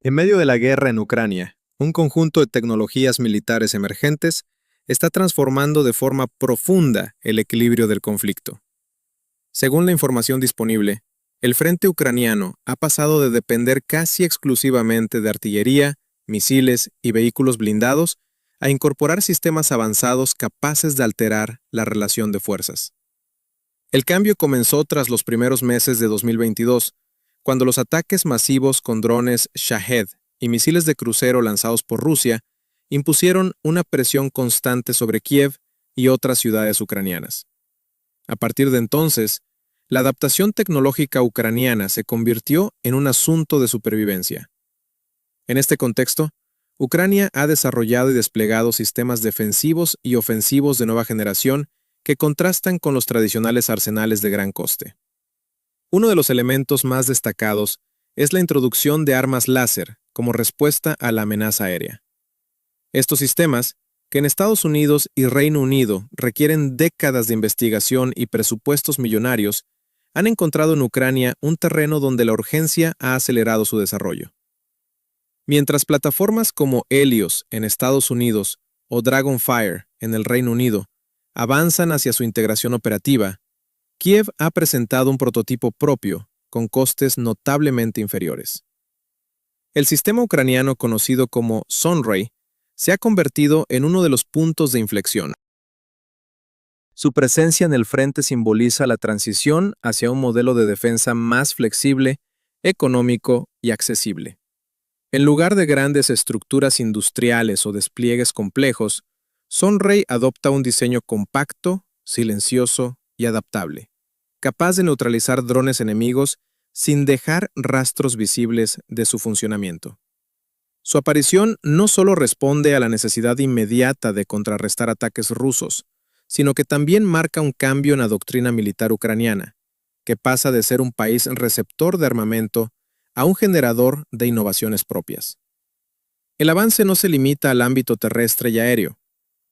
En medio de la guerra en Ucrania, un conjunto de tecnologías militares emergentes está transformando de forma profunda el equilibrio del conflicto. Según la información disponible, el frente ucraniano ha pasado de depender casi exclusivamente de artillería, misiles y vehículos blindados a incorporar sistemas avanzados capaces de alterar la relación de fuerzas. El cambio comenzó tras los primeros meses de 2022, cuando los ataques masivos con drones Shahed y misiles de crucero lanzados por Rusia impusieron una presión constante sobre Kiev y otras ciudades ucranianas. A partir de entonces, la adaptación tecnológica ucraniana se convirtió en un asunto de supervivencia. En este contexto, Ucrania ha desarrollado y desplegado sistemas defensivos y ofensivos de nueva generación que contrastan con los tradicionales arsenales de gran coste. Uno de los elementos más destacados es la introducción de armas láser como respuesta a la amenaza aérea. Estos sistemas, que en Estados Unidos y Reino Unido requieren décadas de investigación y presupuestos millonarios, han encontrado en Ucrania un terreno donde la urgencia ha acelerado su desarrollo. Mientras plataformas como Helios en Estados Unidos o Dragonfire en el Reino Unido avanzan hacia su integración operativa, Kiev ha presentado un prototipo propio, con costes notablemente inferiores. El sistema ucraniano conocido como Sunray se ha convertido en uno de los puntos de inflexión. Su presencia en el frente simboliza la transición hacia un modelo de defensa más flexible, económico y accesible. En lugar de grandes estructuras industriales o despliegues complejos, Sunray adopta un diseño compacto, silencioso y adaptable, capaz de neutralizar drones enemigos sin dejar rastros visibles de su funcionamiento. Su aparición no solo responde a la necesidad inmediata de contrarrestar ataques rusos, sino que también marca un cambio en la doctrina militar ucraniana, que pasa de ser un país receptor de armamento a un generador de innovaciones propias. El avance no se limita al ámbito terrestre y aéreo.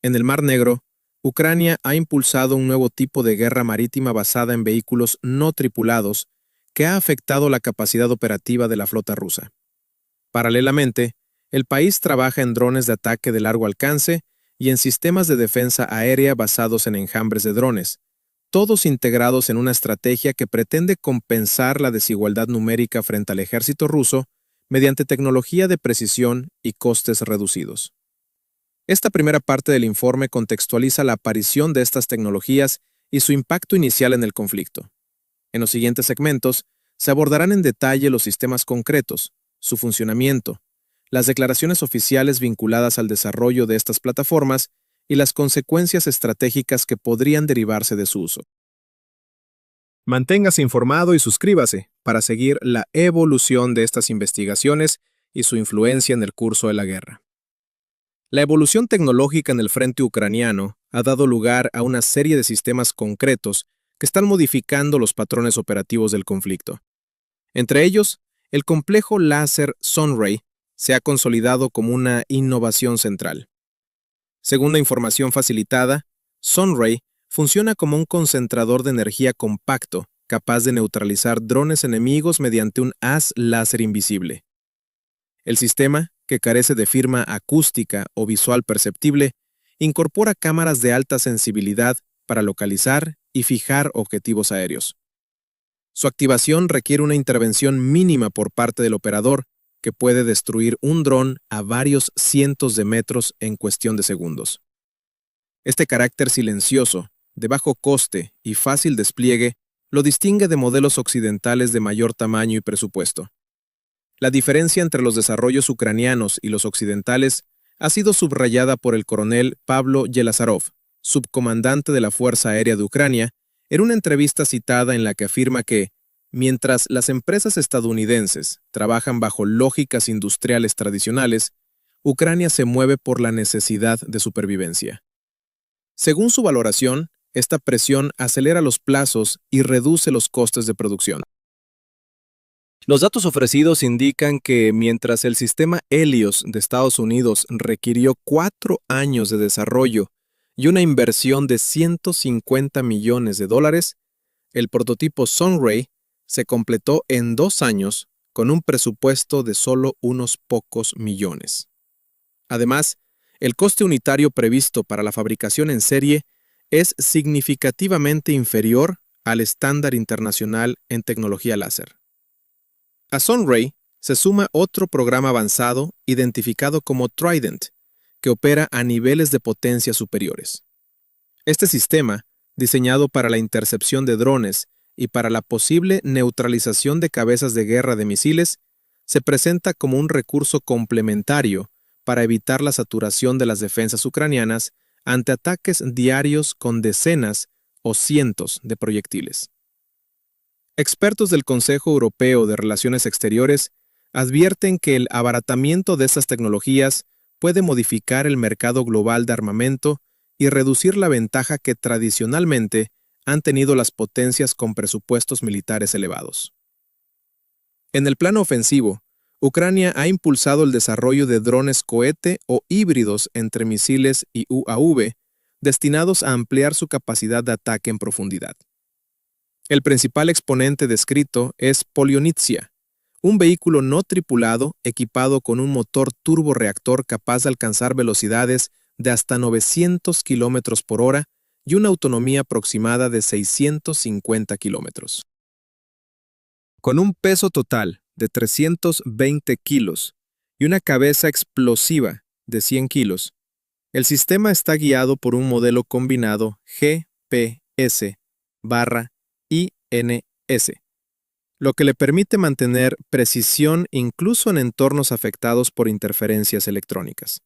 En el Mar Negro, Ucrania ha impulsado un nuevo tipo de guerra marítima basada en vehículos no tripulados que ha afectado la capacidad operativa de la flota rusa. Paralelamente, el país trabaja en drones de ataque de largo alcance y en sistemas de defensa aérea basados en enjambres de drones, todos integrados en una estrategia que pretende compensar la desigualdad numérica frente al ejército ruso mediante tecnología de precisión y costes reducidos. Esta primera parte del informe contextualiza la aparición de estas tecnologías y su impacto inicial en el conflicto. En los siguientes segmentos, se abordarán en detalle los sistemas concretos, su funcionamiento, las declaraciones oficiales vinculadas al desarrollo de estas plataformas y las consecuencias estratégicas que podrían derivarse de su uso. Manténgase informado y suscríbase para seguir la evolución de estas investigaciones y su influencia en el curso de la guerra. La evolución tecnológica en el frente ucraniano ha dado lugar a una serie de sistemas concretos que están modificando los patrones operativos del conflicto. Entre ellos, el complejo láser Sunray se ha consolidado como una innovación central. Según la información facilitada, Sunray funciona como un concentrador de energía compacto, capaz de neutralizar drones enemigos mediante un haz láser invisible. El sistema, que carece de firma acústica o visual perceptible, incorpora cámaras de alta sensibilidad para localizar y fijar objetivos aéreos. Su activación requiere una intervención mínima por parte del operador, que puede destruir un dron a varios cientos de metros en cuestión de segundos. Este carácter silencioso, de bajo coste y fácil despliegue, lo distingue de modelos occidentales de mayor tamaño y presupuesto. La diferencia entre los desarrollos ucranianos y los occidentales ha sido subrayada por el coronel Pablo Yelazarov, subcomandante de la Fuerza Aérea de Ucrania, en una entrevista citada en la que afirma que, mientras las empresas estadounidenses trabajan bajo lógicas industriales tradicionales, Ucrania se mueve por la necesidad de supervivencia. Según su valoración, esta presión acelera los plazos y reduce los costes de producción. Los datos ofrecidos indican que mientras el sistema Helios de Estados Unidos requirió 4 años de desarrollo y una inversión de $150 millones, el prototipo Sunray se completó en 2 años con un presupuesto de solo unos pocos millones. Además, el coste unitario previsto para la fabricación en serie es significativamente inferior al estándar internacional en tecnología láser. A Sunray se suma otro programa avanzado identificado como Trident, que opera a niveles de potencia superiores. Este sistema, diseñado para la intercepción de drones y para la posible neutralización de cabezas de guerra de misiles, se presenta como un recurso complementario para evitar la saturación de las defensas ucranianas ante ataques diarios con decenas o cientos de proyectiles. Expertos del Consejo Europeo de Relaciones Exteriores advierten que el abaratamiento de estas tecnologías puede modificar el mercado global de armamento y reducir la ventaja que tradicionalmente han tenido las potencias con presupuestos militares elevados. En el plano ofensivo, Ucrania ha impulsado el desarrollo de drones cohete o híbridos entre misiles y UAV, destinados a ampliar su capacidad de ataque en profundidad. El principal exponente descrito es Polyonitsia, un vehículo no tripulado equipado con un motor turborreactor capaz de alcanzar velocidades de hasta 900 km por hora y una autonomía aproximada de 650 km. Con un peso total de 320 kilos y una cabeza explosiva de 100 kilos, el sistema está guiado por un modelo combinado GPS/INS, lo que le permite mantener precisión incluso en entornos afectados por interferencias electrónicas.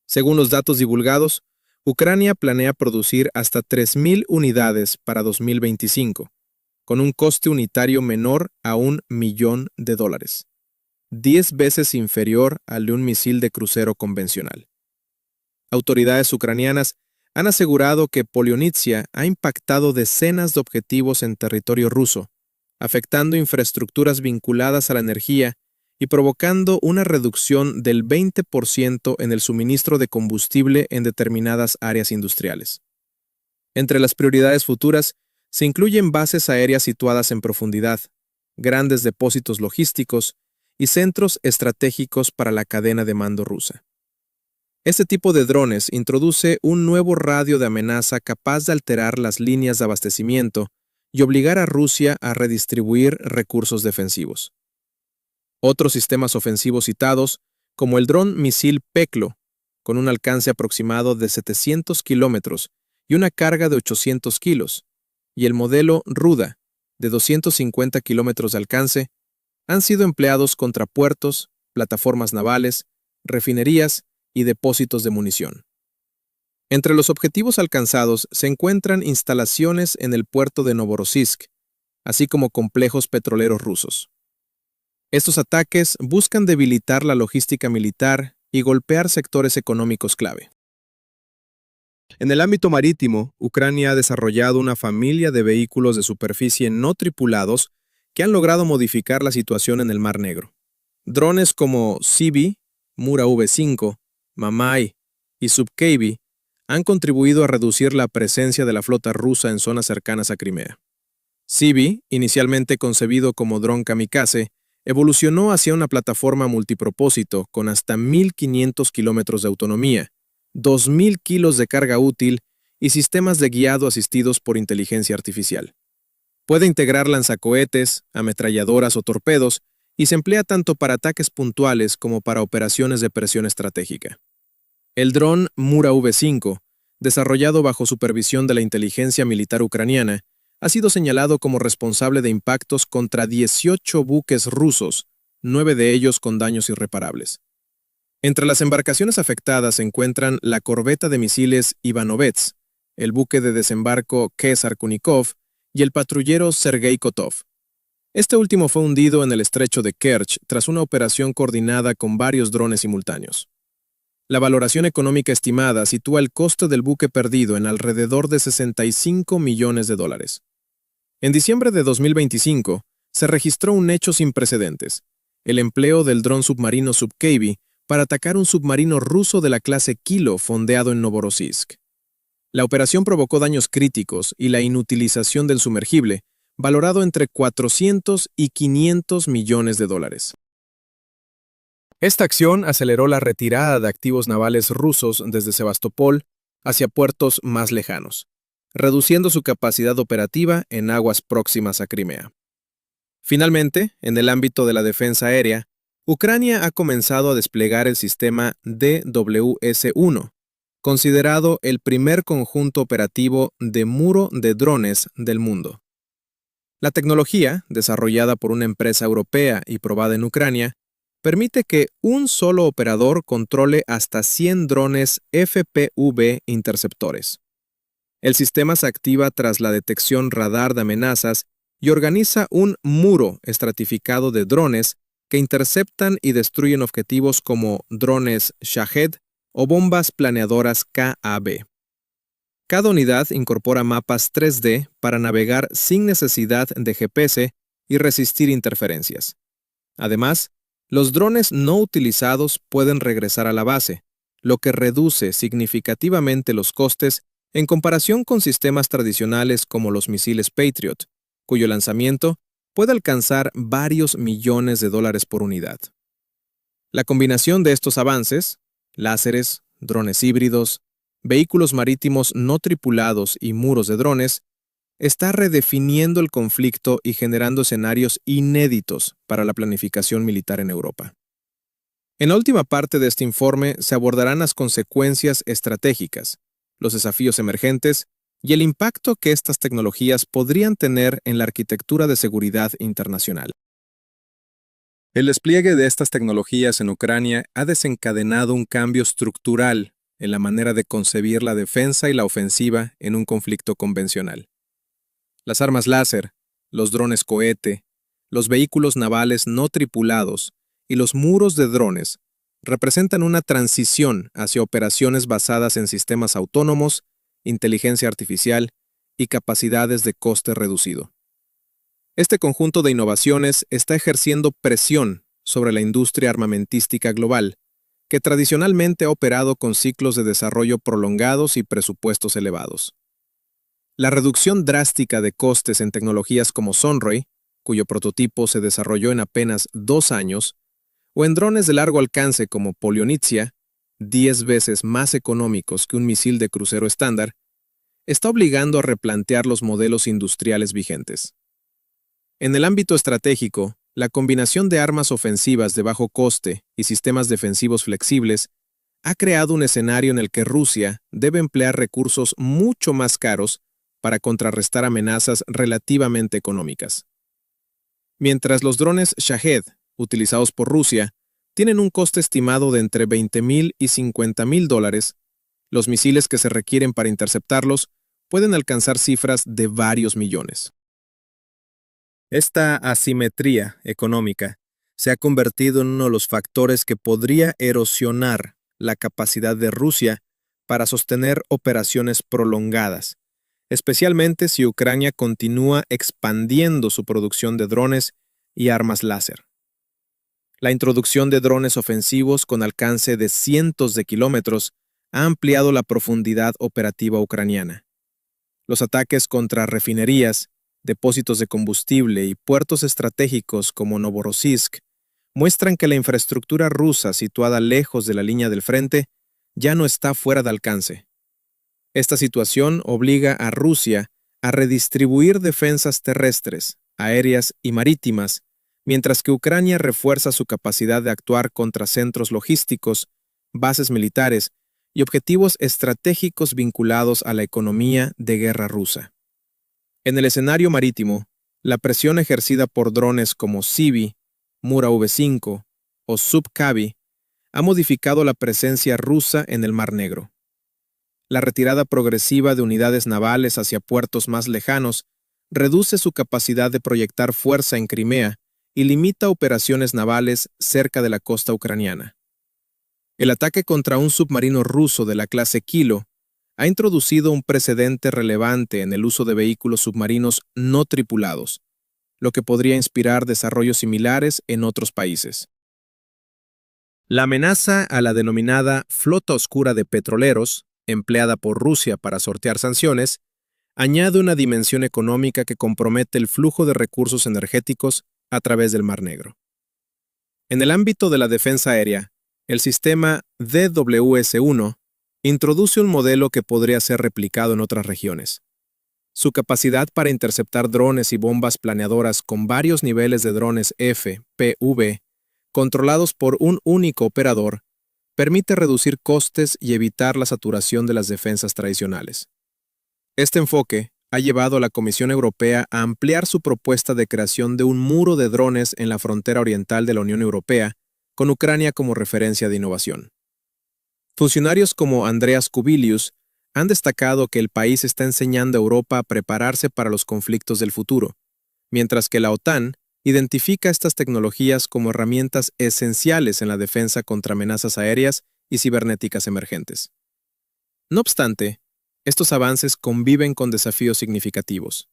Según los datos divulgados, Ucrania planea producir hasta 3.000 unidades para 2025, con un coste unitario menor a $1.000.000, 10 veces inferior al de un misil de crucero convencional. Autoridades ucranianas han asegurado que Polyonitsia ha impactado decenas de objetivos en territorio ruso, afectando infraestructuras vinculadas a la energía y provocando una reducción del 20% en el suministro de combustible en determinadas áreas industriales. Entre las prioridades futuras se incluyen bases aéreas situadas en profundidad, grandes depósitos logísticos y centros estratégicos para la cadena de mando rusa. Este tipo de drones introduce un nuevo radio de amenaza capaz de alterar las líneas de abastecimiento y obligar a Rusia a redistribuir recursos defensivos. Otros sistemas ofensivos citados, como el dron misil Peklo, con un alcance aproximado de 700 kilómetros y una carga de 800 kilos, y el modelo Ruda, de 250 kilómetros de alcance, han sido empleados contra puertos, plataformas navales, refinerías y depósitos de munición. Entre los objetivos alcanzados se encuentran instalaciones en el puerto de Novorossiysk, así como complejos petroleros rusos. Estos ataques buscan debilitar la logística militar y golpear sectores económicos clave. En el ámbito marítimo, Ucrania ha desarrollado una familia de vehículos de superficie no tripulados que han logrado modificar la situación en el Mar Negro. Drones como Sybi, Mura V5, Mamai y Subkeivi han contribuido a reducir la presencia de la flota rusa en zonas cercanas a Crimea. Sybi, inicialmente concebido como dron kamikaze, evolucionó hacia una plataforma multipropósito con hasta 1.500 kilómetros de autonomía, 2.000 kilos de carga útil y sistemas de guiado asistidos por inteligencia artificial. Puede integrar lanzacohetes, ametralladoras o torpedos y se emplea tanto para ataques puntuales como para operaciones de presión estratégica. El dron Mura V5, desarrollado bajo supervisión de la inteligencia militar ucraniana, ha sido señalado como responsable de impactos contra 18 buques rusos, 9 de ellos con daños irreparables. Entre las embarcaciones afectadas se encuentran la corbeta de misiles Ivanovets, el buque de desembarco Kesar Kunikov y el patrullero Sergei Kotov. Este último fue hundido en el estrecho de Kerch tras una operación coordinada con varios drones simultáneos. La valoración económica estimada sitúa el coste del buque perdido en alrededor de $65 millones. En diciembre de 2025, se registró un hecho sin precedentes: el empleo del dron submarino Subkeivi para atacar un submarino ruso de la clase Kilo fondeado en Novorossiysk. La operación provocó daños críticos y la inutilización del sumergible, valorado entre 400 y 500 millones de dólares. Esta acción aceleró la retirada de activos navales rusos desde Sebastopol hacia puertos más lejanos, reduciendo su capacidad operativa en aguas próximas a Crimea. Finalmente, en el ámbito de la defensa aérea, Ucrania ha comenzado a desplegar el sistema DWS-1, considerado el primer conjunto operativo de muro de drones del mundo. La tecnología, desarrollada por una empresa europea y probada en Ucrania, permite que un solo operador controle hasta 100 drones FPV interceptores. El sistema se activa tras la detección radar de amenazas y organiza un muro estratificado de drones que interceptan y destruyen objetivos como drones Shahed o bombas planeadoras KAB. Cada unidad incorpora mapas 3D para navegar sin necesidad de GPS y resistir interferencias. Además, los drones no utilizados pueden regresar a la base, lo que reduce significativamente los costes en comparación con sistemas tradicionales como los misiles Patriot, cuyo lanzamiento puede alcanzar varios millones de dólares por unidad. La combinación de estos avances, láseres, drones híbridos, vehículos marítimos no tripulados y muros de drones, está redefiniendo el conflicto y generando escenarios inéditos para la planificación militar en Europa. En la última parte de este informe se abordarán las consecuencias estratégicas, los desafíos emergentes y el impacto que estas tecnologías podrían tener en la arquitectura de seguridad internacional. El despliegue de estas tecnologías en Ucrania ha desencadenado un cambio estructural en la manera de concebir la defensa y la ofensiva en un conflicto convencional. Las armas láser, los drones cohete, los vehículos navales no tripulados y los muros de drones representan una transición hacia operaciones basadas en sistemas autónomos, inteligencia artificial y capacidades de coste reducido. Este conjunto de innovaciones está ejerciendo presión sobre la industria armamentística global, que tradicionalmente ha operado con ciclos de desarrollo prolongados y presupuestos elevados. La reducción drástica de costes en tecnologías como Sunray, cuyo prototipo se desarrolló en apenas 2 años, o en drones de largo alcance como Polyonitsia, 10 veces más económicos que un misil de crucero estándar, está obligando a replantear los modelos industriales vigentes. En el ámbito estratégico, la combinación de armas ofensivas de bajo coste y sistemas defensivos flexibles ha creado un escenario en el que Rusia debe emplear recursos mucho más caros para contrarrestar amenazas relativamente económicas. Mientras los drones Shahed, utilizados por Rusia, tienen un coste estimado de entre $20,000 y $50,000, los misiles que se requieren para interceptarlos pueden alcanzar cifras de varios millones. Esta asimetría económica se ha convertido en uno de los factores que podría erosionar la capacidad de Rusia para sostener operaciones prolongadas, especialmente si Ucrania continúa expandiendo su producción de drones y armas láser. La introducción de drones ofensivos con alcance de cientos de kilómetros ha ampliado la profundidad operativa ucraniana. Los ataques contra refinerías, depósitos de combustible y puertos estratégicos como Novorossiysk muestran que la infraestructura rusa situada lejos de la línea del frente ya no está fuera de alcance. Esta situación obliga a Rusia a redistribuir defensas terrestres, aéreas y marítimas, mientras que Ucrania refuerza su capacidad de actuar contra centros logísticos, bases militares y objetivos estratégicos vinculados a la economía de guerra rusa. En el escenario marítimo, la presión ejercida por drones como Sivi, Mura V5 o Subkavi ha modificado la presencia rusa en el Mar Negro. La retirada progresiva de unidades navales hacia puertos más lejanos reduce su capacidad de proyectar fuerza en Crimea y limita operaciones navales cerca de la costa ucraniana. El ataque contra un submarino ruso de la clase Kilo ha introducido un precedente relevante en el uso de vehículos submarinos no tripulados, lo que podría inspirar desarrollos similares en otros países. La amenaza a la denominada flota oscura de petroleros, empleada por Rusia para sortear sanciones, añade una dimensión económica que compromete el flujo de recursos energéticos a través del Mar Negro. En el ámbito de la defensa aérea, el sistema DWS-1 introduce un modelo que podría ser replicado en otras regiones. Su capacidad para interceptar drones y bombas planeadoras con varios niveles de drones FPV, controlados por un único operador, permite reducir costes y evitar la saturación de las defensas tradicionales. Este enfoque ha llevado a la Comisión Europea a ampliar su propuesta de creación de un muro de drones en la frontera oriental de la Unión Europea, con Ucrania como referencia de innovación. Funcionarios como Andreas Kubilius han destacado que el país está enseñando a Europa a prepararse para los conflictos del futuro, mientras que la OTAN identifica estas tecnologías como herramientas esenciales en la defensa contra amenazas aéreas y cibernéticas emergentes. No obstante, estos avances conviven con desafíos significativos.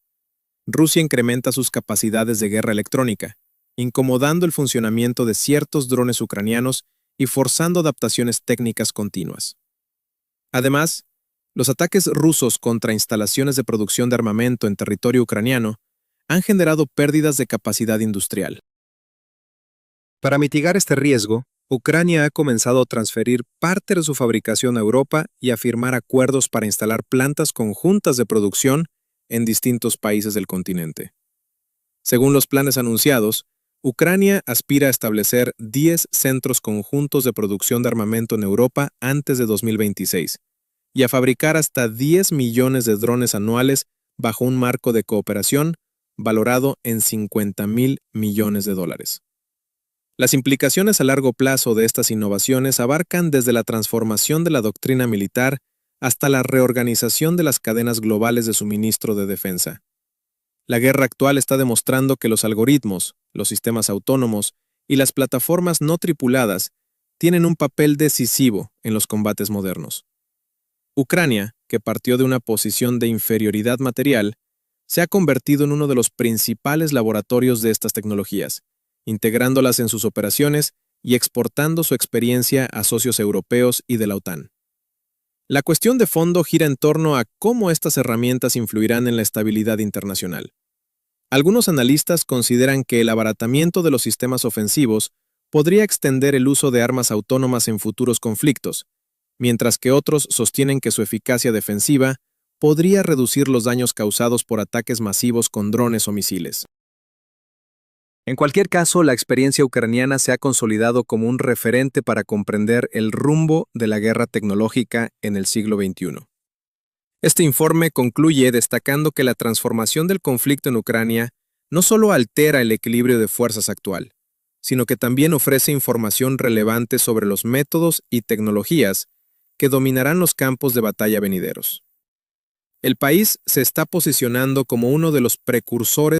Rusia incrementa sus capacidades de guerra electrónica, incomodando el funcionamiento de ciertos drones ucranianos y forzando adaptaciones técnicas continuas. Además, los ataques rusos contra instalaciones de producción de armamento en territorio ucraniano han generado pérdidas de capacidad industrial. Para mitigar este riesgo, Ucrania ha comenzado a transferir parte de su fabricación a Europa y a firmar acuerdos para instalar plantas conjuntas de producción en distintos países del continente. Según los planes anunciados, Ucrania aspira a establecer 10 centros conjuntos de producción de armamento en Europa antes de 2026 y a fabricar hasta 10 millones de drones anuales bajo un marco de cooperación valorado en $50.000 millones. Las implicaciones a largo plazo de estas innovaciones abarcan desde la transformación de la doctrina militar hasta la reorganización de las cadenas globales de suministro de defensa. La guerra actual está demostrando que los algoritmos, los sistemas autónomos y las plataformas no tripuladas tienen un papel decisivo en los combates modernos. Ucrania, que partió de una posición de inferioridad material, se ha convertido en uno de los principales laboratorios de estas tecnologías, integrándolas en sus operaciones y exportando su experiencia a socios europeos y de la OTAN. La cuestión de fondo gira en torno a cómo estas herramientas influirán en la estabilidad internacional. Algunos analistas consideran que el abaratamiento de los sistemas ofensivos podría extender el uso de armas autónomas en futuros conflictos, mientras que otros sostienen que su eficacia defensiva podría reducir los daños causados por ataques masivos con drones o misiles. En cualquier caso, la experiencia ucraniana se ha consolidado como un referente para comprender el rumbo de la guerra tecnológica en el siglo XXI. Este informe concluye destacando que la transformación del conflicto en Ucrania no solo altera el equilibrio de fuerzas actual, sino que también ofrece información relevante sobre los métodos y tecnologías que dominarán los campos de batalla venideros. El país se está posicionando como uno de los precursores